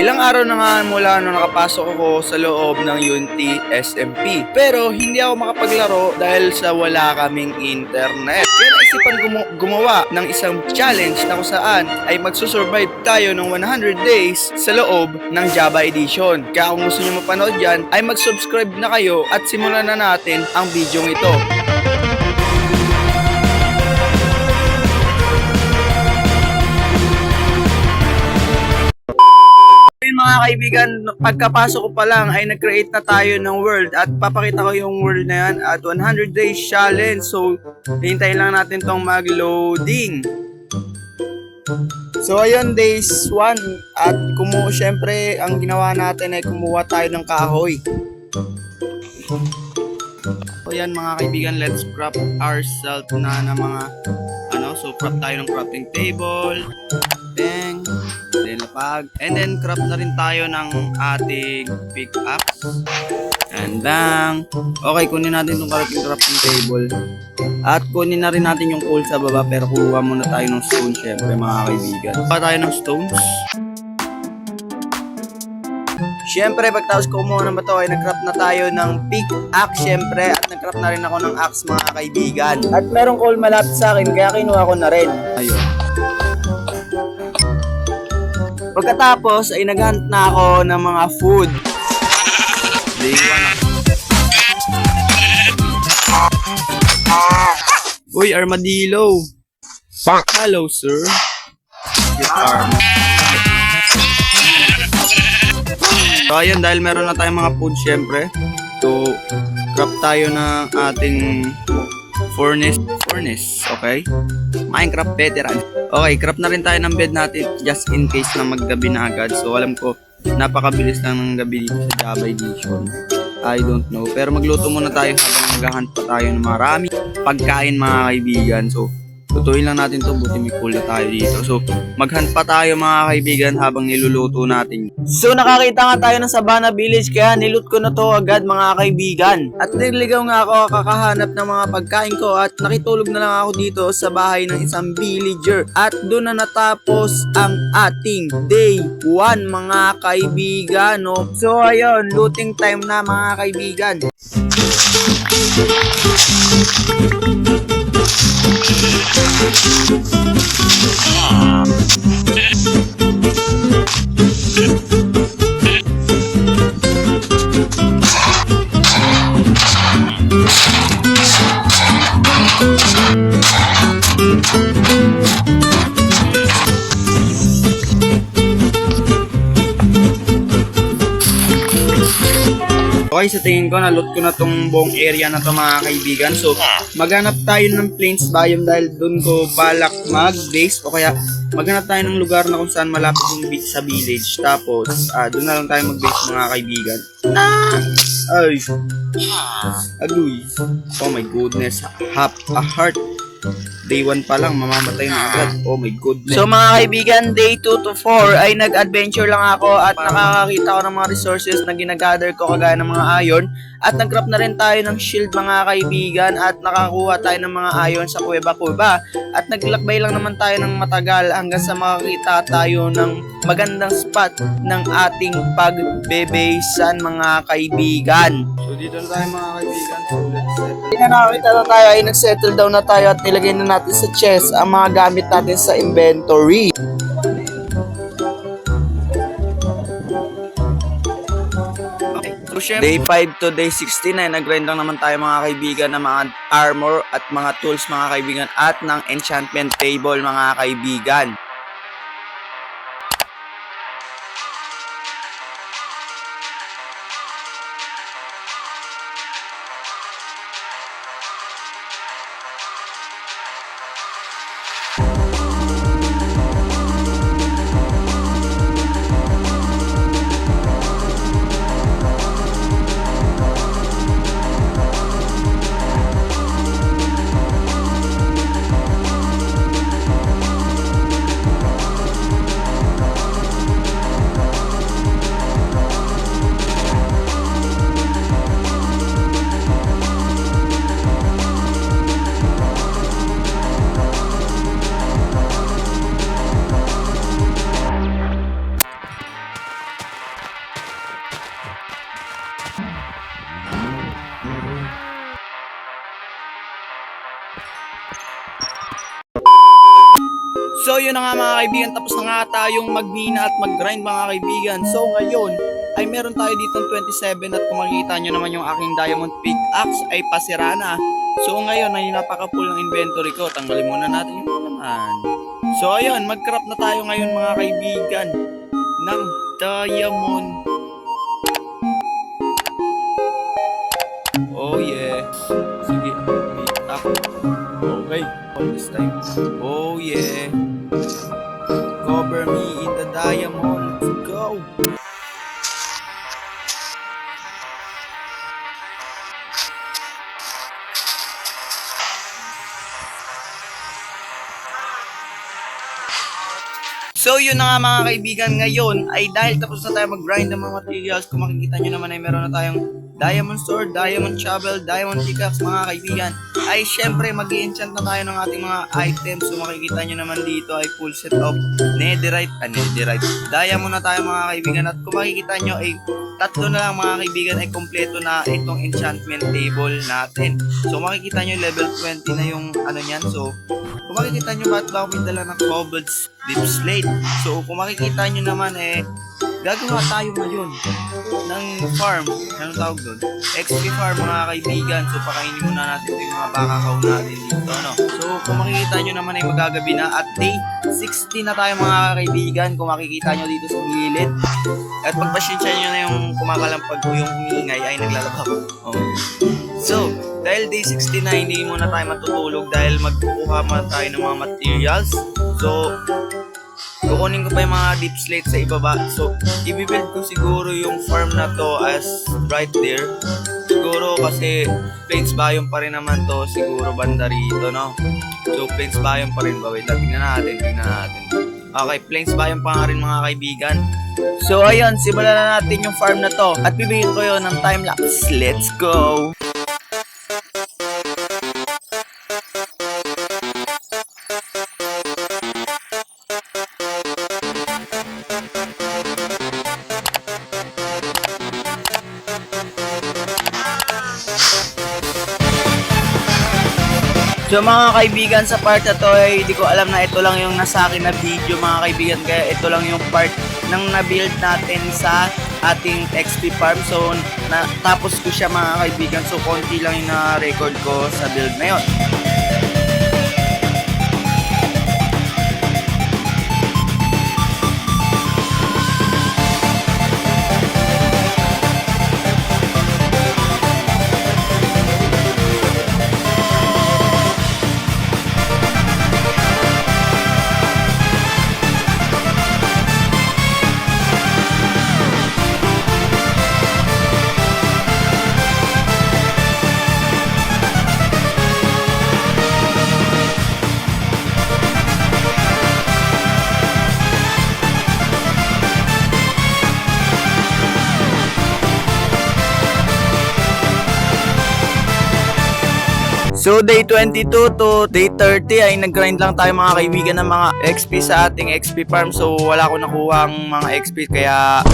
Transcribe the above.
Ilang araw na nga mula nung nakapasok ako sa loob ng Unity SMP. Pero hindi ako makapaglaro dahil sa wala kaming internet. Kaya naisipan gumawa ng isang challenge na kung saan ay magsusurvive tayo ng 100 days sa loob ng Java Edition. Kaya kung gusto nyo mapanood yan, ay mag-subscribe na kayo at simulan na natin ang video ito. Mga kaibigan, pagkapasok ko pa lang ay nag-create na tayo ng world at papakita ko yung world na yan at 100 days challenge. So, hintayin lang natin tong mag-loading. So, ayun, days 1 at syempre, ang ginawa natin ay kumuha tayo ng kahoy. So, yan mga kaibigan, let's craft ourselves na ng mga so craft tayo ng crafting table. Then lapag. And then craft na rin tayo ng ating pickaxe. And then, okay, kunin natin itong crafting table. At kunin na rin natin yung coal sa baba, pero kuha muna tayo ng stone syempre mga kaibigan. Kuha tayo ng stones. Syempre, pagtapos ko muna ba ito ay nag-craft na tayo ng pickaxe syempre at nag-craft na rin ako ng axe mga kaibigan. At merong coal malapit sa akin kaya kinuha ko na rin. Ayun. Pagkatapos ay naghunt na ako ng mga food. Uy, armadillo. Hello, sir. So, ayun, dahil meron na tayong mga food, syempre. So, craft tayo ng ating furnace, okay? Minecraft veteran. Okay, craft na rin tayo ng bed natin just in case na maggabi na agad. So, alam ko, napakabilis lang ng gabi dito sa Java Edition. I don't know. Pero magluto muna tayo habang maghahunt pa tayo ng marami pagkain mga kaibigan. So, tutuin lang natin to, buti may cool na tayo dito. So, maghunt pa tayo mga kaibigan habang niluluto natin. So, nakakita nga tayo ng Savannah Village kaya niloot ko na to agad mga kaibigan. At niligaw nga ako kakahanap ng mga pagkain ko at nakitulog na lang ako dito sa bahay ng isang villager. At doon na natapos ang ating day 1 mga kaibigan. No? So, ayun, looting time na mga kaibigan. Okay, sa tingin ko, na-loot ko na tong buong area na to mga kaibigan. So, maghanap tayo ng plains biome dahil doon ko balak mag-base o kaya maghanap tayo ng lugar na kung saan malapit yung beach sa village. Tapos, doon na lang tayo mag-base mga kaibigan. Ay! Agoy! Oh my goodness! Half a heart! Day 1 pa lang, mamamatay na agad. Oh my goodness. So mga kaibigan, day 2 to 4 ay nag-adventure lang ako at nakakakita ko ng mga resources na ginagather ko kagaya ng mga iron. At nag-craft na rin tayo ng shield mga kaibigan at nakakuha tayo ng mga iron sa kuweba-kuweba. At naglakbay lang naman tayo ng matagal hanggang sa makakita tayo ng magandang spot ng ating pagbebesan mga kaibigan. So dito na tayo mga kaibigan. So let's settle. Hindi na nakakita na tayo ay nag-settle down na tayo at nilagay na natin sa chest ang mga gamit natin sa inventory. Day 5 to day 16 ay nag-grind lang naman tayo mga kaibigan ng mga armor at mga tools mga kaibigan at ng enchantment table mga kaibigan. So yun na nga mga kaibigan, tapos na nga tayong magmina at mag-grind mga kaibigan. So ngayon ay meron tayo dito 27 at kung makikita nyo naman yung aking diamond pickaxe ay pasira na. So ngayon ay napaka-full ng inventory ko. Tanggalin muna natin yung naman. So ayun, mag-craft na tayo ngayon mga kaibigan ng diamond. Oh yeah. Sige, wait up. Okay, all this time. Oh yeah. Cover me in the diamond. Let's go. So yun na nga mga kaibigan, ngayon ay dahil tapos na tayo mag-grind ng mga materials, kung makikita nyo naman ay meron na tayong diamond sword, diamond shovel, diamond pickaxe mga kaibigan, ay syempre mag-i-enchant na tayo ng ating mga items. So makikita nyo naman dito ay full set of netherite, diamond na tayo mga kaibigan, at kung makikita nyo ay tatlo na lang mga kaibigan ay kompleto na itong enchantment table natin. So makikita nyo level 20 na yung ano nyan. So kung makikita nyo ba't ba ako may dala ng cobbled deep slate. So kung makikita nyo naman gagawa tayo ngayon ng farm. Anong tawag doon? XP farm mga kaibigan. So pakainin muna natin yung mga bakakaw natin dito. No? So kung makikita nyo naman ay magagabi na at day 60 na tayo mga kaibigan. Kung makikita nyo dito sa gilid. At pagpasyensya nyo na yung kumakalampag o yung umingay ay naglalabak. Oh. So, dahil day 60 na hindi muna tayo matutulog dahil magkukuha muna tayo ng mga materials. So, kukunin ko pa yung mga deep slate sa ibaba. So, i-build ko siguro yung farm na to as right there. Siguro kasi plains biome pa rin naman to. Siguro banda rito, no? So, plains biome pa rin ba? Wait, tingnan natin. Okay, plains biome pa nga rin mga kaibigan. So, ayun, simulan na natin yung farm na to. At bibigyan ko yun ng time-lapse. Let's go! So mga kaibigan, sa part na to ay hindi ko alam na ito lang yung nasa akin na video mga kaibigan, kaya ito lang yung part ng na-build natin sa ating XP farm. So tapos ko siya mga kaibigan, so konti lang yung na-record ko sa build na yun. So day 22 to day 30 ay nag-grind lang tayo mga kaibigan ng mga XP sa ating XP farm. So wala ko nakuha ang mga XP kaya